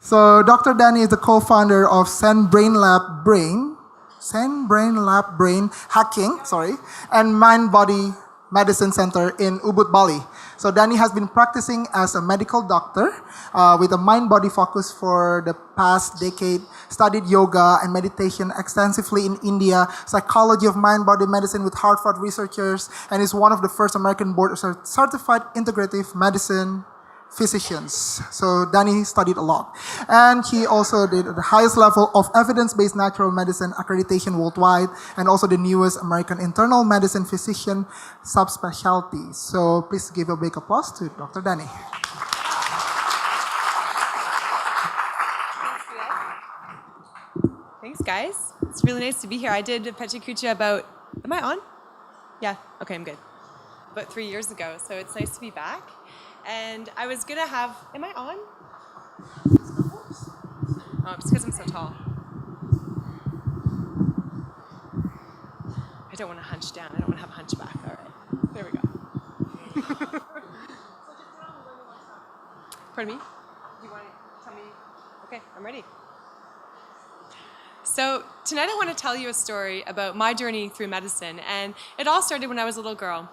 So Dr. Dani is the co-founder of Sen Brain Lab Brain Hacking, and Mindbody Medicine Center in Ubud, Bali. So Dani has been practicing as a medical doctor with a mind-body focus for the past decade, studied yoga and meditation extensively in India, psychology of mind-body medicine with Harvard researchers, and is one of the first American board-certified integrative medicine physicians. So Dani studied a lot. And he also did the highest level of evidence-based natural medicine accreditation worldwide, and also the newest American internal medicine physician subspecialty. So please give a big applause to Dr. Dani. Thanks, guys. It's really nice to be here. I did PechaKucha am I on? Yeah, okay, I'm good. About 3 years ago, so it's nice to be back. And I was gonna am I on? Oh, it's because I'm so tall. I don't want to hunch down. I don't want to have a hunchback. All right, there we go. Pardon me? Do you want to tell me? Okay, I'm ready. So tonight I want to tell you a story about my journey through medicine. And it all started when I was a little girl.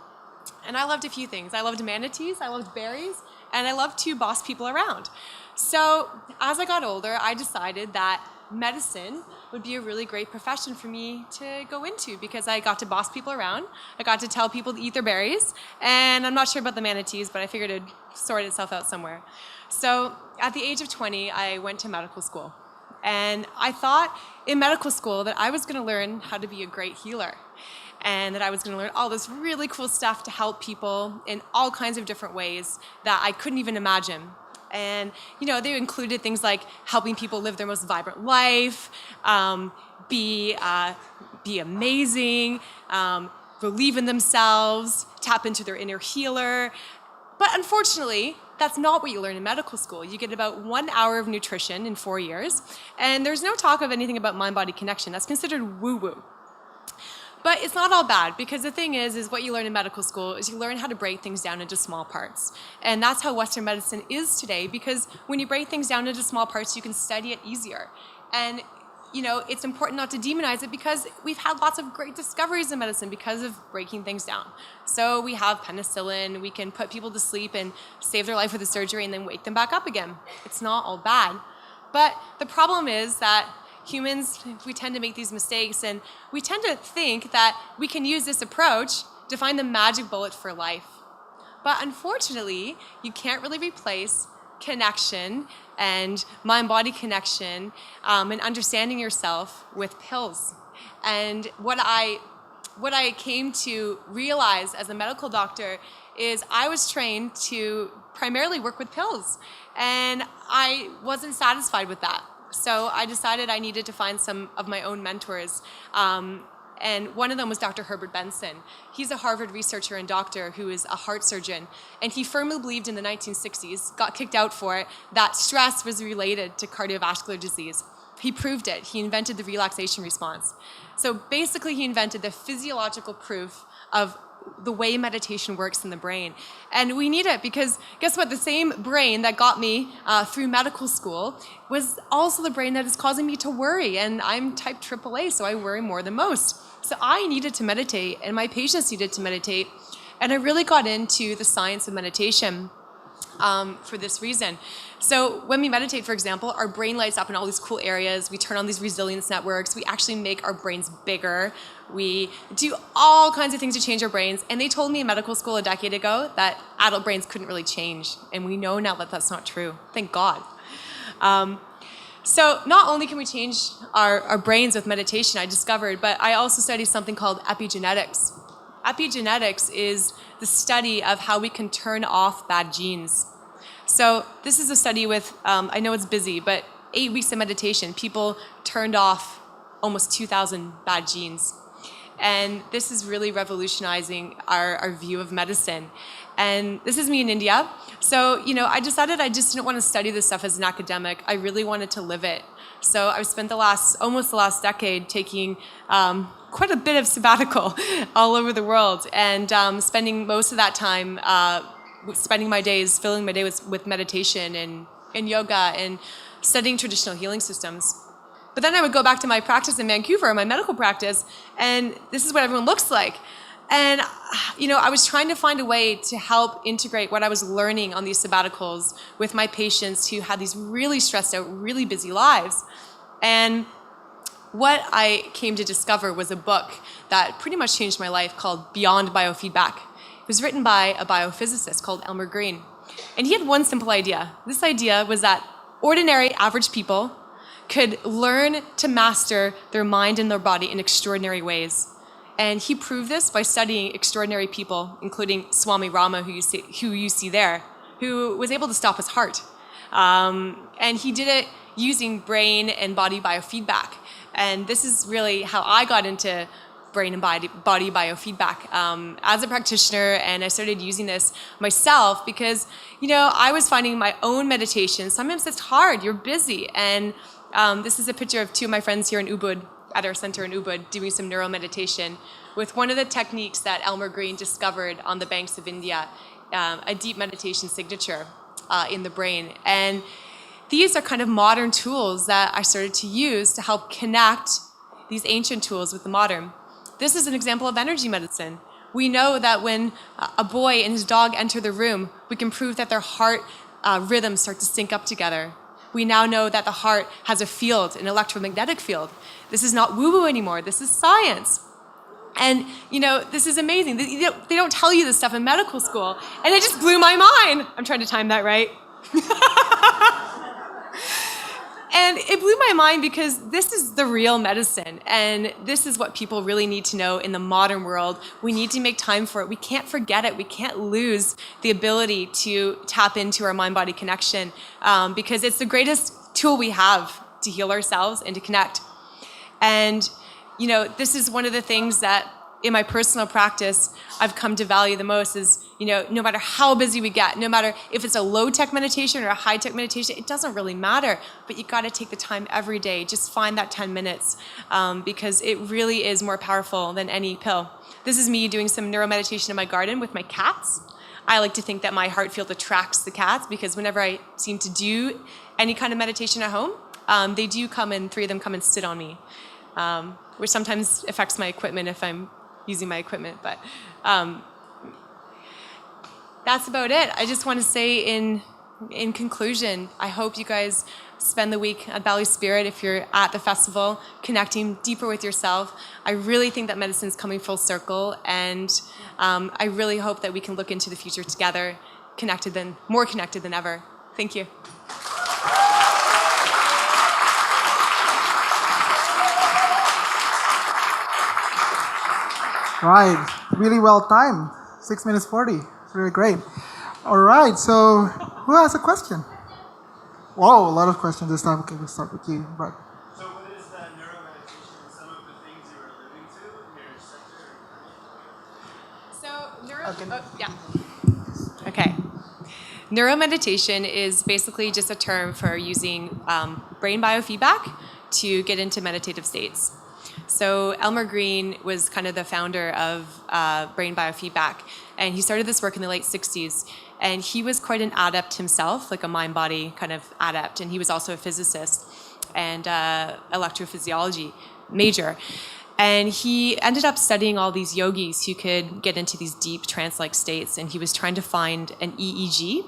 And I loved a few things. I loved manatees, I loved berries, and I loved to boss people around. So as I got older, I decided that medicine would be a really great profession for me to go into because I got to boss people around. I got to tell people to eat their berries, and I'm not sure about the manatees, but I figured it'd sort itself out somewhere. So at the age of 20, I went to medical school. And I thought in medical school that I was going to learn how to be a great healer, and that I was going to learn all this really cool stuff to help people in all kinds of different ways that I couldn't even imagine. And, you know, they included things like helping people live their most vibrant life, be amazing, believe in themselves, tap into their inner healer. But unfortunately, that's not what you learn in medical school. You get about 1 hour of nutrition in 4 years, and there's no talk of anything about mind-body connection. That's considered woo-woo. But it's not all bad, because the thing is what you learn in medical school is you learn how to break things down into small parts. And that's how Western medicine is today, because when you break things down into small parts, you can study it easier. And you know, it's important not to demonize it because we've had lots of great discoveries in medicine because of breaking things down. So we have penicillin, we can put people to sleep and save their life with a surgery and then wake them back up again. It's not all bad. But the problem is that humans, we tend to make these mistakes, and we tend to think that we can use this approach to find the magic bullet for life. But unfortunately, you can't really replace connection and mind-body connection and understanding yourself with pills. And what I came to realize as a medical doctor is I was trained to primarily work with pills, and I wasn't satisfied with that. So I decided I needed to find some of my own mentors. And one of them was Dr. Herbert Benson. He's a Harvard researcher and doctor who is a heart surgeon. And he firmly believed in the 1960s, got kicked out for it, that stress was related to cardiovascular disease. He proved it. He invented the relaxation response. So basically he invented the physiological proof of the way meditation works in the brain. And we need it because guess what? The same brain that got me through medical school was also the brain that is causing me to worry. And I'm type AAA, so I worry more than most. So I needed to meditate, and my patients needed to meditate. And I really got into the science of meditation for this reason. So when we meditate, for example, our brain lights up in all these cool areas. We turn on these resilience networks. We actually make our brains bigger. We do all kinds of things to change our brains. And they told me in medical school a decade ago that adult brains couldn't really change. And we know now that that's not true. Thank God. So not only can we change our brains with meditation, I discovered, but I also study something called epigenetics. Epigenetics is the study of how we can turn off bad genes. So this is a study with, I know it's busy, but 8 weeks of meditation, people turned off almost 2,000 bad genes. And this is really revolutionizing our view of medicine. And this is me in India. So, you know, I decided I just didn't want to study this stuff as an academic. I really wanted to live it. So I spent almost the last decade taking quite a bit of sabbatical all over the world, and spending most of that time filling my days with meditation and yoga and studying traditional healing systems. But then I would go back to my practice in Vancouver, my medical practice, and this is what everyone looks like. And, I was trying to find a way to help integrate what I was learning on these sabbaticals with my patients who had these really stressed out, really busy lives. And what I came to discover was a book that pretty much changed my life called Beyond Biofeedback. It was written by a biophysicist called Elmer Green. And he had one simple idea. This idea was that ordinary, average people could learn to master their mind and their body in extraordinary ways. And he proved this by studying extraordinary people, including Swami Rama, who you see there, who was able to stop his heart. And he did it using brain and body biofeedback. And this is really how I got into brain and body biofeedback as a practitioner, and I started using this myself because, I was finding my own meditation. Sometimes it's hard, you're busy. And this is a picture of two of my friends here in Ubud, at our center in Ubud, doing some neuro meditation with one of the techniques that Elmer Green discovered on the banks of India, a deep meditation signature in the brain. And these are kind of modern tools that I started to use to help connect these ancient tools with the modern. This is an example of energy medicine. We know that when a boy and his dog enter the room, we can prove that their heart rhythms start to sync up together. We now know that the heart has a field, an electromagnetic field. This is not woo-woo anymore. This is science. And, this is amazing. They don't tell you this stuff in medical school. And it just blew my mind. I'm trying to time that right. And it blew my mind because this is the real medicine. And this is what people really need to know in the modern world. We need to make time for it. We can't forget it. We can't lose the ability to tap into our mind-body connection because it's the greatest tool we have to heal ourselves and to connect. And, this is one of the things that in my personal practice I've come to value the most is, no matter how busy we get, no matter if it's a low-tech meditation or a high-tech meditation, it doesn't really matter. But you got to take the time every day. Just find that 10 minutes because it really is more powerful than any pill. This is me doing some neuro meditation in my garden with my cats. I like to think that my heart field attracts the cats because whenever I seem to do any kind of meditation at home, they do come and 3 of them come and sit on me, which sometimes affects my equipment if I'm using my equipment, but that's about it. I just want to say in conclusion, I hope you guys spend the week at Valley Spirit if you're at the festival, connecting deeper with yourself. I really think that medicine's coming full circle, and I really hope that we can look into the future together, more connected than ever. Thank you. Right, really well timed. 6 minutes 40. It's really great. All right, so who has a question? Whoa, a lot of questions this time. Okay, we'll start with you, Brad. So what is neuro meditation and some of the things you were alluding to in your sector? Okay. Neuromeditation is basically just a term for using brain biofeedback to get into meditative states. So Elmer Green was kind of the founder of brain biofeedback, and he started this work in the late 60s. And he was quite an adept himself, like a mind-body kind of adept, and he was also a physicist and electrophysiology major. And he ended up studying all these yogis who could get into these deep trance-like states, and he was trying to find an EEG,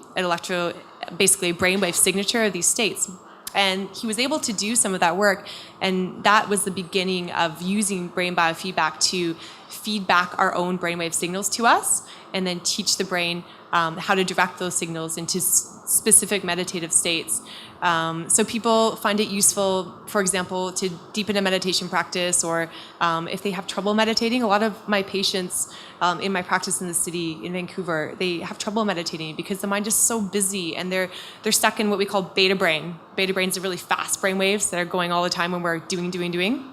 basically a brainwave signature of these states. And he was able to do some of that work, and that was the beginning of using brain biofeedback to feed back our own brainwave signals to us, and then teach the brain how to direct those signals into specific meditative states. So people find it useful, for example, to deepen a meditation practice, or if they have trouble meditating. A lot of my patients in my practice in the city, in Vancouver, they have trouble meditating because the mind is so busy and they're stuck in what we call beta brain. Beta brains are really fast brain waves that are going all the time when we're doing.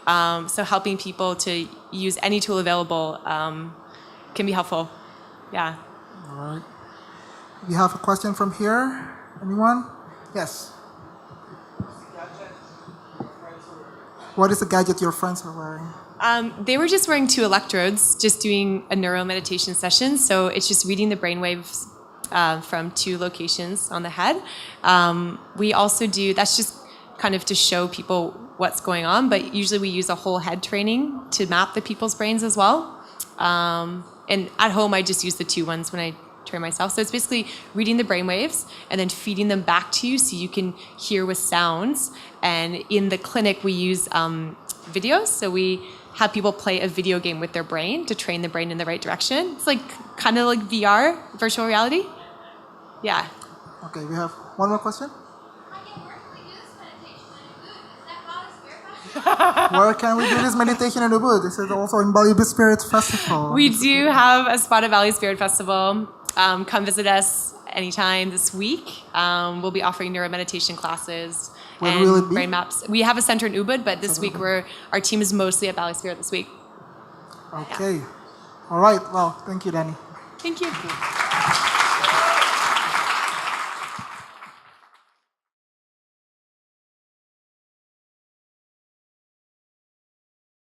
So helping people to use any tool available can be helpful. Yeah. All right. We have a question from here. Anyone? Yes. What is the gadget your friends are wearing? They were just wearing 2 electrodes, just doing a neuro meditation session. So it's just reading the brainwaves from 2 locations on the head. We also do, that's just kind of to show people what's going on, but usually we use a whole head training to map the people's brains as well. And at home, I just use the 2 ones when I train myself. So it's basically reading the brainwaves and then feeding them back to you so you can hear with sounds. And in the clinic, we use videos. So we have people play a video game with their brain to train the brain in the right direction. It's like kind of like VR, virtual reality. Yeah. Okay, we have one more question. Where can we do this meditation in Ubud? This is also in Bali Spirit Festival. We do have a spot at Valley Spirit Festival. Come visit us anytime this week. We'll be offering neuromeditation classes When will it be? brain maps. We have a center in Ubud, but this week our team is mostly at Valley Spirit this week. Okay. All right. Well, thank you, Dani. Thank you.